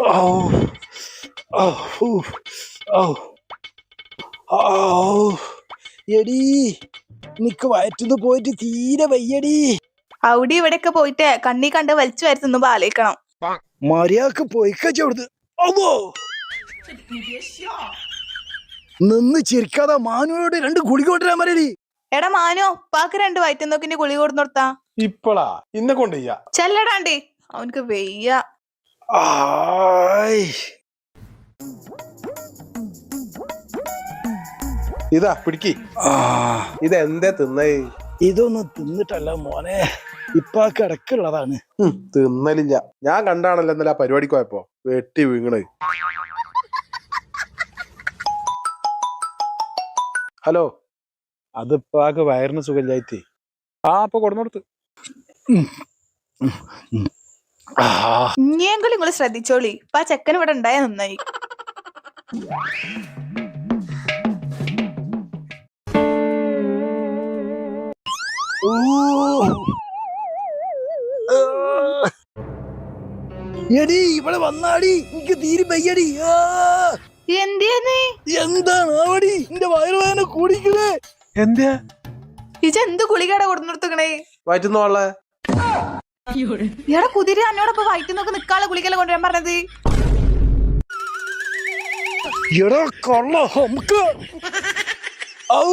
Oh, oh, oh, oh. എടീ നിക്ക് വയറ്റുന്ന് പോയിട്ട് തീരെ വയ്യടി. അവിടെ ഇവിടെയൊക്കെ പോയിട്ട് കണ്ണി കണ്ട് വലിച്ചു വരുത്തുമ്പോ ആലോചിക്കണം. മര്യാദക്ക് പോയിക്കവിടുന്ന്. അതോ നിന്ന് ചിരിക്കാതെ മാനുവോട് 2 ഗുളിക കൊണ്ടുവരാൻ പറയടി. എടാ മാനോ, പാക്ക് 2 വയറ്റുന്നോക്കിന്റെ ഗുളിക കൊടുന്നോർത്താ. ഇപ്പളാ ഇന്നെ കൊണ്ടയ്യ ചെല്ലടാണ്ടേ, അവനക്ക് വെയ്യ. ഇതാ പിടിക്ക്. ഇതെന്തേ തിന്നേ? ഇതൊന്നും തിന്നിട്ടല്ല മോനെ, ഇപ്പാക്ക് ഇടക്കുള്ളതാണ്. തിന്നലില്ല. ഞാൻ കണ്ടാണല്ലോ ഇന്നലെ ആ പരിപാടിക്ക് പോയപ്പോ വെട്ടി വീങ്ങണേ. ഹലോ, അതിപ്പാക്ക് വയറിന് സുഖമില്ലായിട്ട്. അപ്പൊ കൊടുന്നോടുത്ത്. ഇനിയെങ്കിലും നിങ്ങള് ശ്രദ്ധിച്ചോളി. ഇപ്പൊ ആ ചെക്കൻ ഇവിടെ ഉണ്ടായ നന്നായി. എടി ഇവിടെ വന്നാടി, എനിക്ക് തീരെ വയ്യടി. എന്താണ് ആവടി, എന്റെ വയറുവേദന കൂടിക്കണേ. എന്താ ഇജെന്ത് ഗുളികയുടെ കൊടുന്നിടത്തുക്കണേ? വയറ്റുന്ന വാളെ. എടാ കുതിര, എന്നോടൊപ്പം വയറ്റുന്നൊക്കെ നിക്കാളെ ഗുളികല കൊണ്ടുവരാൻ പറഞ്ഞത്. എടാ കൊള്ള നമുക്ക്. ഔ